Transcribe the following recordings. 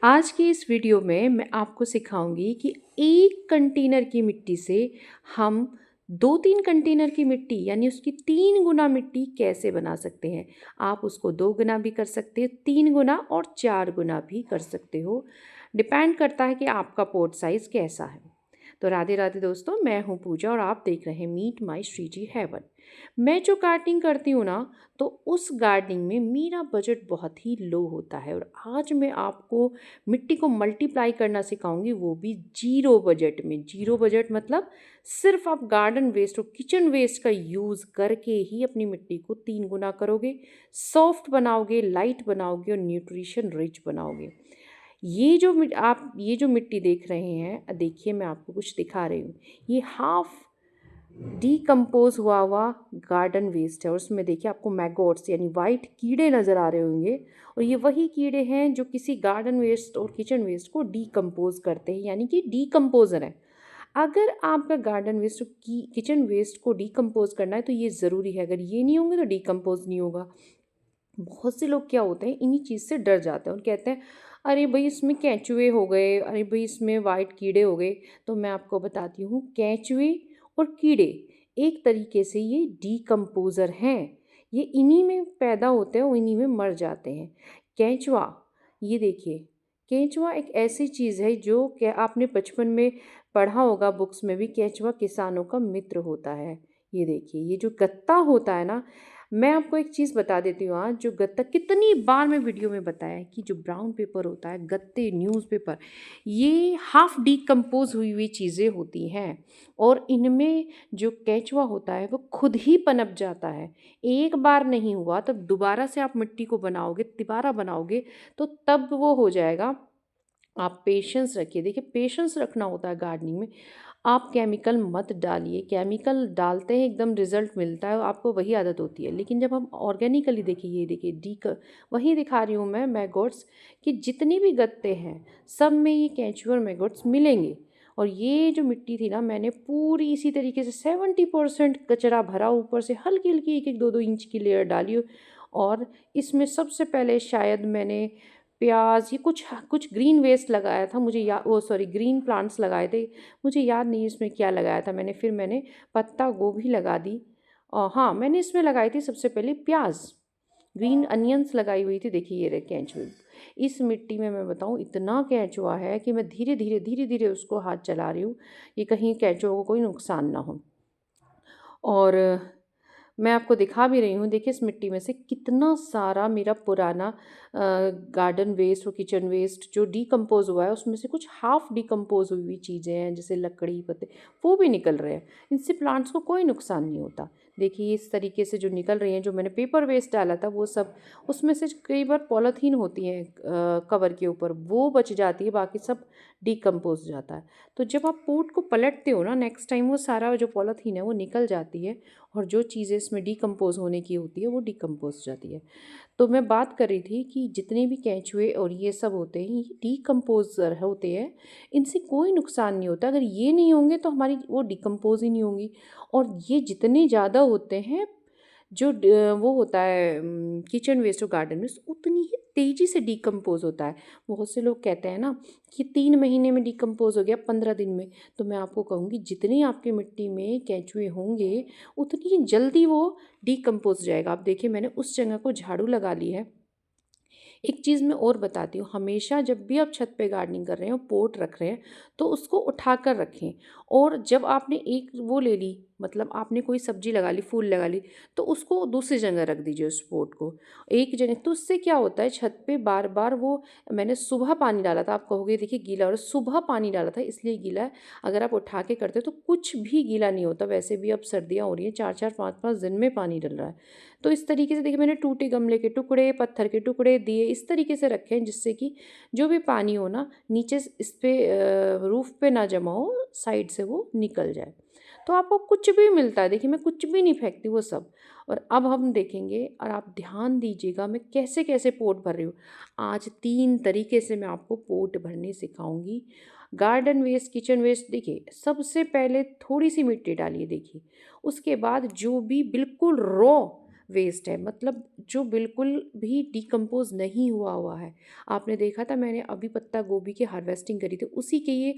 आज की इस वीडियो में मैं आपको सिखाऊंगी कि एक कंटेनर की मिट्टी से हम 2-3 कंटेनर की मिट्टी यानी उसकी 3 गुना मिट्टी कैसे बना सकते हैं। आप उसको 2 गुना भी कर सकते हो, 3 गुना और 4 गुना भी कर सकते हो। डिपेंड करता है कि आपका पॉट साइज़ कैसा है। तो राधे राधे दोस्तों, मैं हूँ पूजा और आप देख रहे हैं मीट माई श्रीजी हेवन। मैं जो गार्डनिंग करती हूँ ना, तो उस गार्डनिंग में मेरा बजट बहुत ही लो होता है और आज मैं आपको मिट्टी को मल्टीप्लाई करना सिखाऊंगी, वो भी जीरो बजट में। जीरो बजट मतलब सिर्फ आप गार्डन वेस्ट और किचन वेस्ट का यूज़ करके ही अपनी मिट्टी को 3 गुना करोगे, सॉफ्ट बनाओगे, लाइट बनाओगे और न्यूट्रिशन रिच बनाओगे। ये जो मिट्टी देख रहे हैं, देखिए मैं आपको कुछ दिखा रही हूँ। ये हाफ डीकम्पोज हुआ गार्डन वेस्ट है और उसमें देखिए आपको मैगोट्स यानी वाइट कीड़े नज़र आ रहे होंगे। और ये वही कीड़े हैं जो किसी गार्डन वेस्ट और किचन वेस्ट को डीकम्पोज करते हैं, यानी कि डीकम्पोजर है। अगर आपका गार्डन वेस्ट और किचन वेस्ट को डीकम्पोज करना है तो ये ज़रूरी है। अगर ये नहीं होंगे तो डीकम्पोज नहीं होगा। बहुत से लोग क्या होते हैं, इन्हीं चीज़ से डर जाते हैं और कहते हैं अरे भाई इसमें केंचुए हो गए, अरे भाई इसमें वाइट कीड़े हो गए। तो मैं आपको बताती हूँ, केंचुए और कीड़े एक तरीके से ये डीकम्पोज़र हैं। ये इन्हीं में पैदा होते हैं और इन्हीं में मर जाते हैं। केंचुआ, ये देखिए, केंचुआ एक ऐसी चीज़ है जो क्या आपने बचपन में पढ़ा होगा बुक्स में भी, केंचुआ किसानों का मित्र होता है। ये देखिए, ये जो गत्ता होता है ना, मैं आपको एक चीज़ बता देती हूँ आज, जो गत्ता कितनी बार मैं वीडियो में बताया है कि जो ब्राउन पेपर होता है, गत्ते, न्यूज़पेपर, ये हाफ डीकम्पोज हुई हुई चीज़ें होती हैं और इनमें जो केंचुआ होता है वो खुद ही पनप जाता है। एक बार नहीं हुआ, तब दोबारा से आप मिट्टी को बनाओगे, तिबारा बनाओगे तो तब वो हो जाएगा। आप पेशेंस रखिए। देखिए, पेशेंस रखना होता है गार्डनिंग में। आप केमिकल मत डालिए। केमिकल डालते हैं एकदम रिजल्ट मिलता है, आपको वही आदत होती है। लेकिन जब हम ऑर्गेनिकली, देखिए ये देखिए वही दिखा रही हूँ मैं मैगोट्स, कि जितनी भी गत्ते हैं सब में ये केंचुआ और मैगोट्स मिलेंगे। और ये जो मिट्टी थी ना, मैंने पूरी इसी तरीके से 70% कचरा भरा, ऊपर से हल्की हल्की 1-1, 2-2 इंच की लेयर डाली। और इसमें सबसे पहले शायद मैंने प्याज, ये कुछ कुछ ग्रीन वेस्ट लगाया था, मुझे वो सॉरी, ग्रीन प्लांट्स लगाए थे, मुझे याद नहीं इसमें क्या लगाया था मैंने। फिर मैंने पत्ता गोभी लगा दी और हाँ, मैंने इसमें लगाई थी सबसे पहले प्याज, ग्रीन अनियंस लगाई हुई थी। देखिए ये रहे केंचुए। इस मिट्टी में मैं बताऊँ इतना केंचुआ है कि मैं धीरे धीरे उसको हाथ चला रही हूँ, ये कहीं केंचुओं को कोई नुकसान ना हो। और मैं आपको दिखा भी रही हूँ, देखिए इस मिट्टी में से कितना सारा मेरा पुराना गार्डन वेस्ट और किचन वेस्ट जो डीकम्पोज हुआ है, उसमें से कुछ हाफ डीकम्पोज हुई हुई चीज़ें हैं, जैसे लकड़ी, पत्ते, वो भी निकल रहे हैं। इनसे प्लांट्स को कोई नुकसान नहीं होता। देखिए इस तरीके से जो निकल रही हैं, जो मैंने पेपर वेस्ट डाला था वो सब, उसमें से कई बार पॉलीथीन होती है कवर के ऊपर, वो बच जाती है, बाकी सब डीकम्पोज जाता है। तो जब आप पोट को पलटते हो ना, नेक्स्ट टाइम वो सारा जो पॉलीथीन है वो निकल जाती है और जो चीज़ें इसमें डीकम्पोज़ होने की होती है वो डीकम्पोज़ हो जाती है। तो मैं बात कर रही थी कि जितने भी केंचुए और ये सब होते हैं, ये डीकम्पोज़र होते हैं, इनसे कोई नुकसान नहीं होता। अगर ये नहीं होंगे तो हमारी वो डीकम्पोज़ ही नहीं होंगी। और ये जितने ज़्यादा होते हैं, जो वो होता है किचन वेस्ट और गार्डन वेस्ट, उतनी ही तेज़ी से डीकम्पोज़ होता है। बहुत से लोग कहते हैं ना कि 3 महीने में डीकम्पोज़ हो गया, 15 दिन में। तो मैं आपको कहूँगी, जितनी आपकी मिट्टी में केंचुए होंगे उतनी ही जल्दी वो डीकम्पोज़ हो जाएगा। आप देखिए, मैंने उस जगह को झाड़ू लगा ली है। एक चीज़ मैं और बताती हूँ, हमेशा जब भी आप छत पे गार्डनिंग कर रहे हो, पोट रख रहे हैं, तो उसको उठाकर रखें। और जब आपने एक वो ले ली, मतलब आपने कोई सब्जी लगा ली, फूल लगा ली, तो उसको दूसरी जगह रख दीजिए उस पोट को। एक जगह तो उससे क्या होता है, छत पे बार बार वो, मैंने सुबह पानी डाला था, आप कहोगे देखिए गीला, और सुबह पानी डाला था इसलिए गीला है। अगर आप उठा के करते हो तो कुछ भी गीला नहीं होता। वैसे भी अब सर्दियाँ हो रही हैं, 4-4, 5-5 दिन में पानी डल रहा है। तो इस तरीके से देखिए, मैंने टूटे गमले के टुकड़े, पत्थर के टुकड़े दिए, इस तरीके से रखे हैं जिससे कि जो भी पानी हो ना, नीचे इस पे रूफ पे ना जमा हो, साइड से वो निकल जाए। तो आपको कुछ भी मिलता है, देखिए मैं कुछ भी नहीं फेंकती, वो सब। और अब हम देखेंगे, और आप ध्यान दीजिएगा मैं कैसे कैसे पोट भर रही हूँ। आज 3 तरीके से मैं आपको पोट भरने सिखाऊंगी। गार्डन वेस्ट, किचन वेस्ट, देखिए सबसे पहले थोड़ी सी मिट्टी डालिए, देखिए उसके बाद जो भी बिल्कुल रॉ वेस्ट है, मतलब जो बिल्कुल भी डिकम्पोज़ नहीं हुआ है। आपने देखा था मैंने अभी पत्ता गोभी की हार्वेस्टिंग करी थी, उसी के ये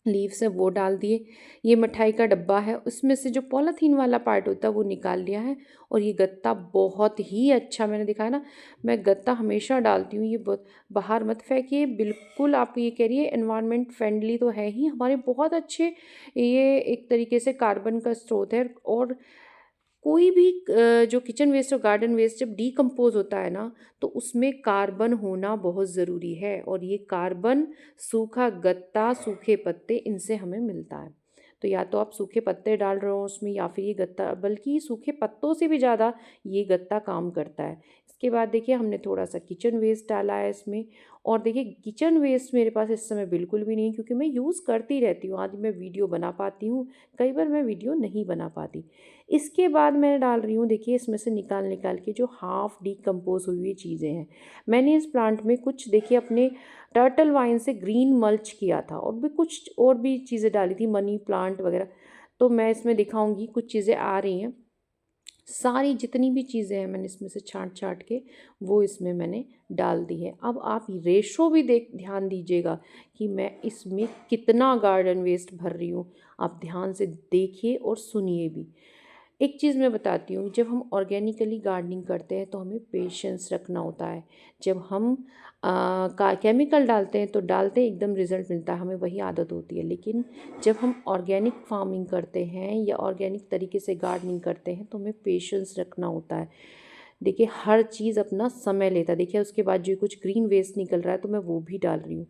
लीव्स है वो डाल दिए। ये मिठाई का डब्बा है, उसमें से जो पॉलीथीन वाला पार्ट होता है वो निकाल लिया है। और ये गत्ता बहुत ही अच्छा, मैंने दिखाया ना, मैं गत्ता हमेशा डालती हूँ। ये बाहर मत फेंकिए, बिल्कुल आप ये कह रही है एनवायरनमेंट फ्रेंडली तो है ही, हमारे बहुत अच्छे ये एक तरीके से कार्बन का स्रोत है। और कोई भी जो किचन वेस्ट और गार्डन वेस्ट जब डिकम्पोज़ होता है ना, तो उसमें कार्बन होना बहुत ज़रूरी है। और ये कार्बन सूखा गत्ता, सूखे पत्ते, इनसे हमें मिलता है। तो या तो आप सूखे पत्ते डाल रहे हो उसमें, या फिर ये गत्ता, बल्कि सूखे पत्तों से भी ज़्यादा ये गत्ता काम करता है। इसके बाद देखिए हमने थोड़ा-सा किचन वेस्ट डाला है इसमें। और देखिए किचन वेस्ट मेरे पास इस समय बिल्कुल भी नहीं है, क्योंकि मैं यूज़ करती रहती हूँ। आज मैं वीडियो बना पाती हूँ, कई बार मैं वीडियो नहीं बना पाती। इसके बाद मैं डाल रही हूँ, देखिए इसमें से निकाल निकाल के जो हाफ़ डिकम्पोज़ हुई हुई चीज़ें हैं। मैंने इस प्लांट में कुछ देखिए अपने टर्टल वाइन से ग्रीन मल्च किया था, और भी कुछ और भी चीज़ें डाली थी, मनी प्लांट वगैरह। तो मैं इसमें दिखाऊंगी, कुछ चीज़ें आ रही हैं। सारी जितनी भी चीज़ें हैं मैंने इसमें से छाँट छाँट के वो इसमें मैंने डाल दी है। अब आप रेशो भी ध्यान दीजिएगा कि मैं इसमें कितना गार्डन वेस्ट भर रही हूँ। आप ध्यान से देखिए और सुनिए भी। एक चीज़ मैं बताती हूँ, जब हम ऑर्गेनिकली गार्डनिंग करते हैं तो हमें पेशेंस रखना होता है। जब हम का केमिकल डालते हैं तो डालते हैं, एकदम रिज़ल्ट मिलता है, हमें वही आदत होती है। लेकिन जब हम ऑर्गेनिक फार्मिंग करते हैं या ऑर्गेनिक तरीके से गार्डनिंग करते हैं तो हमें पेशेंस रखना होता है। देखिए हर चीज़ अपना समय लेता है। देखिए उसके बाद जो कुछ ग्रीन वेस्ट निकल रहा है तो मैं वो भी डाल रही हूँ।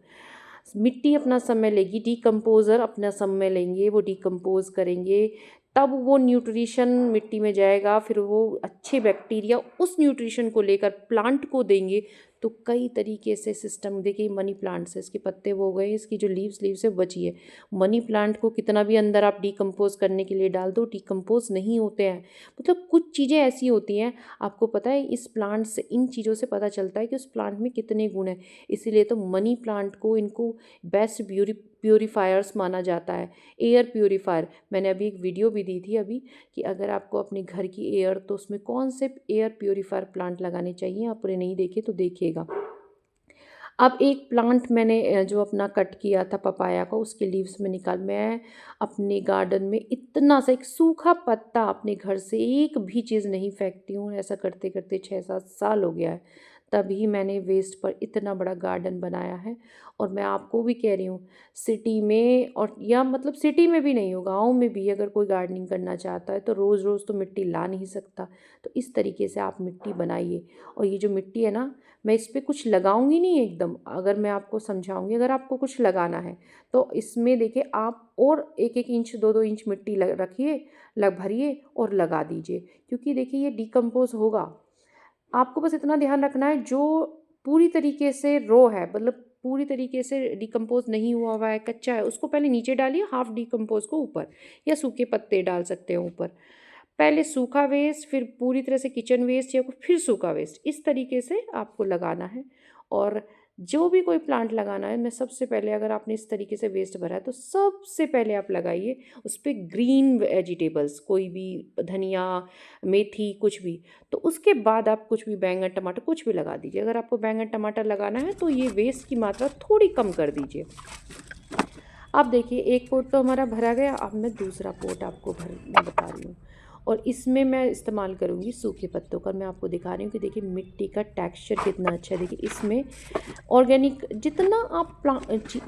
मिट्टी अपना समय लेगी, डिकम्पोज़र अपना समय लेंगे, वो डिकम्पोज़ करेंगे, तब वो न्यूट्रिशन मिट्टी में जाएगा, फिर वो अच्छे बैक्टीरिया उस न्यूट्रिशन को लेकर प्लांट को देंगे। तो कई तरीके से सिस्टम, देखिए मनी प्लांट से इसके पत्ते वो हो गए, इसकी जो लीव्स है बची है। मनी प्लांट को कितना भी अंदर आप डिकम्पोज़ करने के लिए डाल दो, डिकम्पोज़ नहीं होते हैं। मतलब कुछ चीज़ें ऐसी होती हैं, आपको पता है इस प्लांट से, इन चीज़ों से पता चलता है कि उस प्लांट में कितने गुण हैं। इसीलिए तो मनी प्लांट को, इनको बेस्ट प्यूरीफायर्स माना जाता है, एयर प्यूरीफायर। मैंने अभी एक वीडियो भी दी थी अभी, कि अगर आपको अपने घर की एयर, तो उसमें कौन से एयर प्यूरीफायर प्लांट लगाने चाहिए, आपने नहीं देखे तो देखिएगा। अब एक प्लांट मैंने जो अपना कट किया था पपाया का, उसके लीव्स में निकाल, मैं अपने गार्डन में इतना सा एक सूखा पत्ता अपने घर से एक भी चीज़ नहीं फेंकती हूँ। ऐसा करते करते 6-7 साल हो गया है, तभी मैंने वेस्ट पर इतना बड़ा गार्डन बनाया है। और मैं आपको भी कह रही हूँ, सिटी में, और या मतलब सिटी में भी नहीं हो, गाँव में भी अगर कोई गार्डनिंग करना चाहता है तो रोज़ रोज़ तो मिट्टी ला नहीं सकता। तो इस तरीके से आप मिट्टी बनाइए। और ये जो मिट्टी है ना, मैं इस पे कुछ लगाऊंगी नहीं एकदम, अगर मैं आपको समझाऊंगी, अगर आपको कुछ लगाना है तो इसमें देखिए आप और 1-1 इंच 2-2 इंच मिट्टी रखिए, भरिए और लगा दीजिए। क्योंकि देखिए ये डिकम्पोज होगा। आपको बस इतना ध्यान रखना है, जो पूरी तरीके से रो है, मतलब पूरी तरीके से डिकम्पोज नहीं हुआ है, कच्चा है, उसको पहले नीचे डालिए, हाफ डिकम्पोज को ऊपर, या सूखे पत्ते डाल सकते हैं ऊपर। पहले सूखा वेस्ट, फिर पूरी तरह से किचन वेस्ट, या फिर सूखा वेस्ट, इस तरीके से आपको लगाना है। और जो भी कोई प्लांट लगाना है, मैं सबसे पहले, अगर आपने इस तरीके से वेस्ट भरा है तो सबसे पहले आप लगाइए उस पर ग्रीन वेजिटेबल्स, कोई भी धनिया, मेथी, कुछ भी। तो उसके बाद आप कुछ भी बैंगन टमाटर कुछ भी लगा दीजिए। अगर आपको बैंगन टमाटर लगाना है तो ये वेस्ट की मात्रा थोड़ी कम कर दीजिए। अब देखिए एक पोट तो हमारा भरा गया, अब मैं दूसरा पोट आपको मैं बता रही हूँ। और इसमें मैं इस्तेमाल करूँगी सूखे पत्तों का। मैं आपको दिखा रही हूँ कि देखिए मिट्टी का टेक्सचर कितना अच्छा है। देखिए इसमें ऑर्गेनिक, जितना आप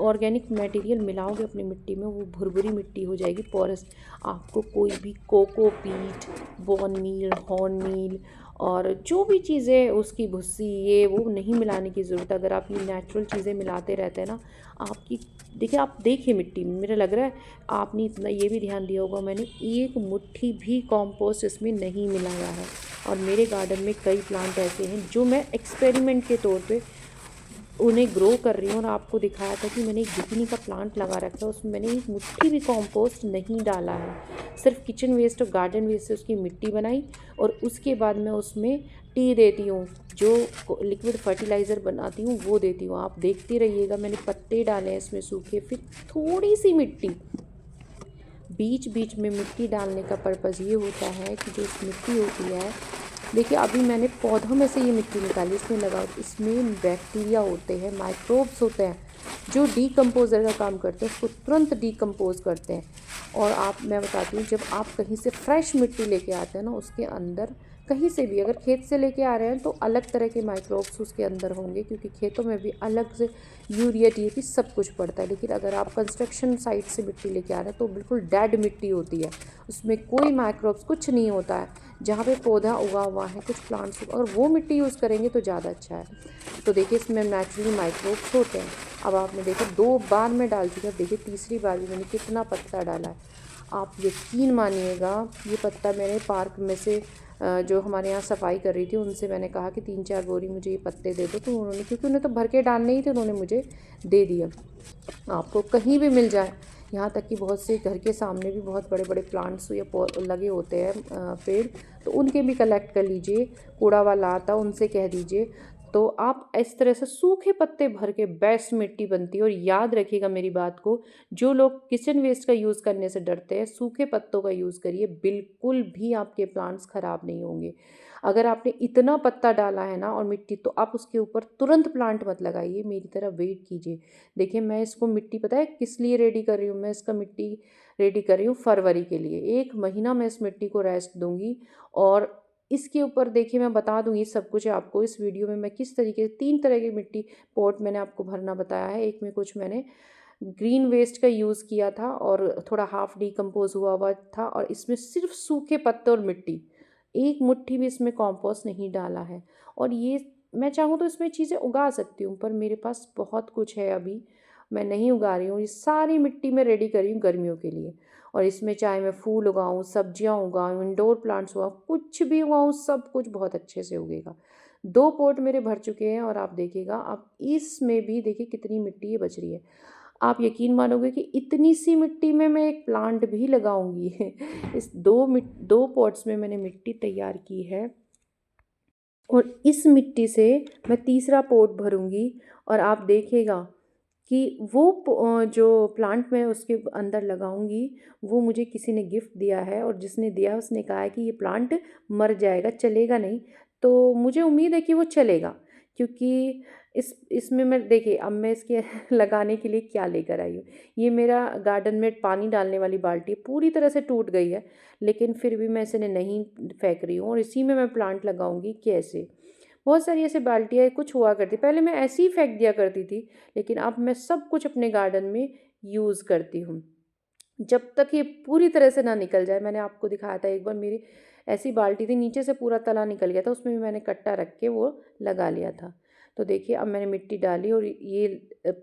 ऑर्गेनिक मटेरियल मिलाओगे अपनी मिट्टी में, वो भुरभुरी मिट्टी हो जाएगी, पोरस। आपको कोई भी कोकोपीट, बोन मील, हॉर्न मील, और जो भी चीज़ें उसकी भुस्सी, ये वो नहीं मिलाने की ज़रूरत है। अगर आप ये नेचुरल चीज़ें मिलाते रहते हैं ना, आपकी, देखिए आप देखिए मिट्टी में, मेरा लग रहा है आपने इतना ये भी ध्यान दिया होगा, मैंने एक मुट्ठी भी कंपोस्ट इसमें नहीं मिलाया है। और मेरे गार्डन में कई प्लांट ऐसे हैं जो मैं एक्सपेरिमेंट के तौर पे उन्हें ग्रो कर रही हूँ। और आपको दिखाया था कि मैंने एक जुकिनी का प्लांट लगा रखा है, उसमें मैंने एक मुट्ठी भी कंपोस्ट नहीं डाला है, सिर्फ किचन वेस्ट और गार्डन वेस्ट से उसकी मिट्टी बनाई। और उसके बाद मैं उसमें टी देती हूँ, जो लिक्विड फर्टिलाइज़र बनाती हूँ वो देती हूँ। आप देखते रहिएगा, मैंने पत्ते डाले हैं इसमें सूखे, फिर थोड़ी सी मिट्टी, बीच बीच में मिट्टी डालने का पर्पज़ ये होता है कि जो मिट्टी होती है देखिए अभी मैंने पौधों में से ये मिट्टी निकाली, इसमें लगा, इसमें बैक्टीरिया होते हैं, माइक्रोब्स होते हैं जो डीकम्पोज़र का काम करते हैं, उसको तुरंत डीकम्पोज़ करते हैं। और मैं बताती हूँ, जब आप कहीं से फ्रेश मिट्टी लेके आते हैं ना, उसके अंदर कहीं से भी अगर खेत से लेके आ रहे हैं तो अलग तरह के माइक्रोब्स उसके अंदर होंगे, क्योंकि खेतों में भी अलग से यूरिया डीएपी सब कुछ पड़ता है। लेकिन अगर आप कंस्ट्रक्शन साइट से मिट्टी लेके आ रहे हैं तो बिल्कुल डेड मिट्टी होती है, उसमें कोई माइक्रोब्स कुछ नहीं होता है। जहाँ पे पौधा उगा हुआ है, कुछ प्लांट्स, और वो मिट्टी यूज़ करेंगे तो ज़्यादा अच्छा है। तो देखिए इसमें नेचुरली माइक्रोब्स होते हैं। अब आपने देखा 2 बार मैं डाल चुकी हूँ, देखिए तीसरी बार भी मैंने कितना पत्ता डाला है। आप यकीन मानिएगा, ये पत्ता मैंने पार्क में से जो हमारे यहाँ सफाई कर रही थी उनसे मैंने कहा कि 3-4 बोरी मुझे ये पत्ते दे दो, तो उन्होंने, क्योंकि उन्हें तो भर के डालने ही थे, उन्होंने मुझे दे दिया। आपको कहीं भी मिल जाए, यहाँ तक कि बहुत से घर के सामने भी बहुत बड़े बड़े प्लांट्स या लगे होते हैं पेड़, तो उनके भी कलेक्ट कर लीजिए। कूड़ा वाला आता, उनसे कह दीजिए। तो आप इस तरह से सूखे पत्ते भर के बेस्ट मिट्टी बनती है। और याद रखिएगा मेरी बात को, जो लोग किचन वेस्ट का यूज़ करने से डरते हैं, सूखे पत्तों का यूज़ करिए, बिल्कुल भी आपके प्लांट्स ख़राब नहीं होंगे। अगर आपने इतना पत्ता डाला है ना और मिट्टी, तो आप उसके ऊपर तुरंत प्लांट मत लगाइए, मेरी तरह वेट कीजिए। देखिए मैं इसको मिट्टी, पता है किस लिए रेडी कर रही हूँ, मैं इसका मिट्टी रेडी कर रही हूँ फरवरी के लिए। 1 महीना मैं इस मिट्टी को रेस्ट दूंगी। और इसके ऊपर देखिए मैं बता दूंगी सब कुछ आपको इस वीडियो में, मैं किस तरीके से 3 तरह की मिट्टी पॉट मैंने आपको भरना बताया है। एक में कुछ मैंने ग्रीन वेस्ट का यूज़ किया था और थोड़ा हाफ डिकम्पोज हुआ हुआ था, और इसमें सिर्फ सूखे पत्ते और मिट्टी, एक मुट्ठी भी इसमें कॉम्पोस्ट नहीं डाला है। और ये मैं चाहूँ तो इसमें चीज़ें उगा सकती हूँ, पर मेरे पास बहुत कुछ है अभी, मैं नहीं उगा रही हूँ। ये सारी मिट्टी मैं रेडी कर रही हूँ गर्मियों के लिए। और इसमें चाहे मैं फूल उगाऊँ, सब्जियाँ उगाऊँ, इंडोर प्लांट्स उगाऊँ, कुछ भी उगाऊँ, सब कुछ बहुत अच्छे से उगेगा। 2 पॉट मेरे भर चुके हैं, और आप देखिएगा, आप इसमें भी देखिए कितनी मिट्टी ये बच रही है। आप यकीन मानोगे कि इतनी सी मिट्टी में मैं एक प्लांट भी लगाऊंगी। इस 2 पॉट्स में मैंने मिट्टी तैयार की है, और इस मिट्टी से मैं तीसरा पॉट भरूंगी। और आप देखिएगा कि वो जो प्लांट मैं उसके अंदर लगाऊंगी, वो मुझे किसी ने गिफ्ट दिया है, और जिसने दिया उसने कहा है कि ये प्लांट मर जाएगा, चलेगा नहीं। तो मुझे उम्मीद है कि वो चलेगा, क्योंकि इसमें मैं देखिए, अब मैं इसके लगाने के लिए क्या लेकर आई हूँ। ये मेरा गार्डन में पानी डालने वाली बाल्टी पूरी तरह से टूट गई है, लेकिन फिर भी मैं इसे नहीं फेंक रही हूँ, और इसी में मैं प्लांट लगाऊंगी। कैसे, बहुत सारी ऐसे बाल्टियाँ कुछ हुआ करती, पहले मैं ऐसे ही फेंक दिया करती थी, लेकिन अब मैं सब कुछ अपने गार्डन में यूज़ करती हूँ। जब तक ये पूरी तरह से ना निकल जाए, मैंने आपको दिखाया था एक बार, मेरी ऐसी बाल्टी थी, नीचे से पूरा तला निकल गया था, उसमें भी मैंने कट्टा रख के वो लगा लिया था। तो देखिए अब मैंने मिट्टी डाली और ये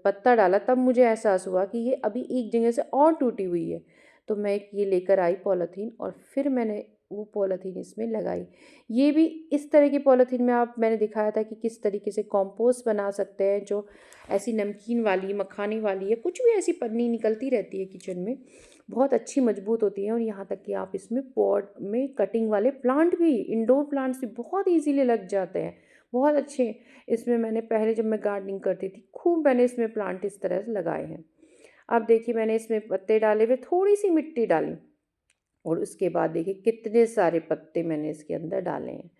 पत्ता डाला, तब मुझे एहसास हुआ कि ये अभी एक जगह से और टूटी हुई है। तो मैं एक ये लेकर आई पॉलीथीन, और फिर मैंने वो पॉलीथीन इसमें लगाई। ये भी इस तरह की पॉलीथीन में मैंने दिखाया था कि किस तरीके से कंपोस्ट बना सकते हैं, जो ऐसी नमकीन वाली, मखाने वाली, या कुछ भी ऐसी पन्नी निकलती रहती है किचन में, बहुत अच्छी मजबूत होती है। और यहाँ तक कि आप इसमें पॉट में कटिंग वाले प्लांट भी, इंडोर प्लांट्स भी बहुत इजीली लग जाते हैं, बहुत अच्छे। इसमें मैंने पहले जब मैं गार्डनिंग करती थी, खूब मैंने इसमें प्लांट इस तरह से लगाए हैं। अब देखिए मैंने इसमें पत्ते डाले, फिर थोड़ी सी मिट्टी डाली, और उसके बाद देखिए कितने सारे पत्ते मैंने इसके अंदर डाले हैं।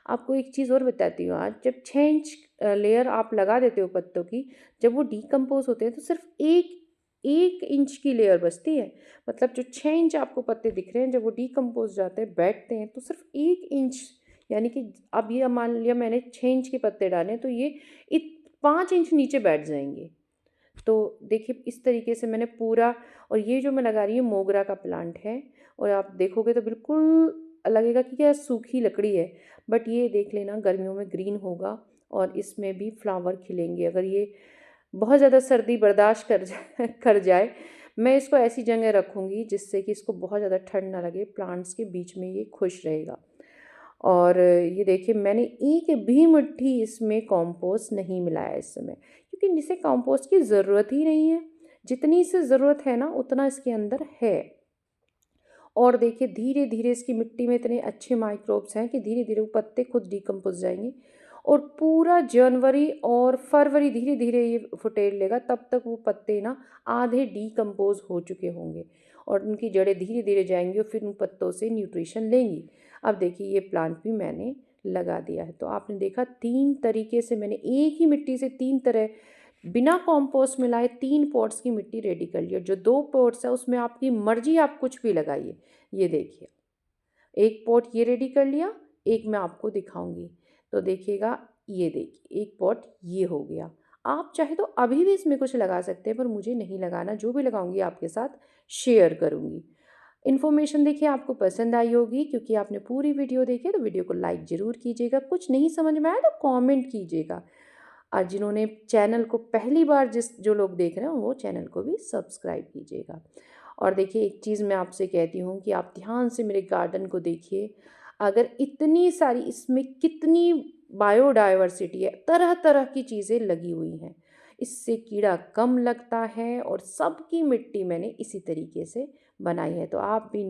आपको एक चीज़ और बताती हूँ आज, जब 6 इंच लेयर आप लगा देते हो पत्तों की, जब वो डिकम्पोज होते हैं तो सिर्फ 1 इंच की लेयर बचती है। मतलब जो 6 इंच आपको पत्ते दिख रहे हैं, जब वो डिकम्पोज जाते हैं, बैठते हैं, तो सिर्फ 1 इंच, यानी कि अब ये मान लिया मैंने 6 इंच के पत्ते डाले, तो ये 5 इंच नीचे बैठ जाएंगे। तो देखिए इस तरीके से मैंने पूरा, और ये जो मैं लगा रही हूँ मोगरा का प्लांट है, और आप देखोगे तो बिल्कुल लगेगा कि क्या सूखी लकड़ी है, बट ये देख लेना गर्मियों में ग्रीन होगा, और इसमें भी फ्लावर खिलेंगे। अगर ये बहुत ज़्यादा सर्दी बर्दाश्त कर जाए, मैं इसको ऐसी जगह रखूँगी जिससे कि इसको बहुत ज़्यादा ठंड ना लगे, प्लांट्स के बीच में ये खुश रहेगा। और ये देखिए मैंने एक भी मुट्ठी इसमें कंपोस्ट नहीं मिलाया इस समय, क्योंकि जिसे कंपोस्ट की ज़रूरत ही नहीं है। जितनी इसे ज़रूरत है ना, उतना इसके अंदर है। और देखिए धीरे धीरे इसकी मिट्टी में इतने अच्छे माइक्रोब्स हैं कि धीरे धीरे वो पत्ते खुद डिकम्पोज जाएंगे, और पूरा जनवरी और फरवरी धीरे धीरे ये फुटेल लेगा, तब तक वो पत्ते ना आधे डिकम्पोज हो चुके होंगे, और उनकी जड़ें धीरे धीरे जाएंगी और फिर उन पत्तों से न्यूट्रिशन लेंगी। अब देखिए ये प्लांट भी मैंने लगा दिया है। तो आपने देखा 3 तरीके से मैंने एक ही मिट्टी से 3 तरह बिना कॉम्पोस्ट मिलाए 3 पॉट्स की मिट्टी रेडी कर ली। और जो 2 पॉट्स है उसमें आपकी मर्जी, आप कुछ भी लगाइए। ये देखिए, एक पॉट ये रेडी कर लिया, एक मैं आपको दिखाऊंगी। तो देखिएगा, ये देखिए एक पॉट ये हो गया। आप चाहे तो अभी भी इसमें कुछ लगा सकते हैं, पर मुझे नहीं लगाना। जो भी लगाऊंगी आपके साथ शेयर करूंगी। इन्फॉर्मेशन देखिए आपको पसंद आई होगी, क्योंकि आपने पूरी वीडियो देखी है। तो वीडियो को लाइक ज़रूर कीजिएगा। कुछ नहीं समझ में आया तो कमेंट कीजिएगा। और जिन्होंने चैनल को पहली बार जो लोग देख रहे हैं, वो चैनल को भी सब्सक्राइब कीजिएगा। और देखिए, एक चीज़ मैं आपसे कहती हूँ कि आप ध्यान से मेरे गार्डन को देखिए। अगर इतनी सारी, इसमें कितनी बायोडाइवर्सिटी है, तरह तरह की चीज़ें लगी हुई हैं। इससे कीड़ा कम लगता है और सबकी मिट्टी मैंने इसी तरीके से बनाई है। तो आप भी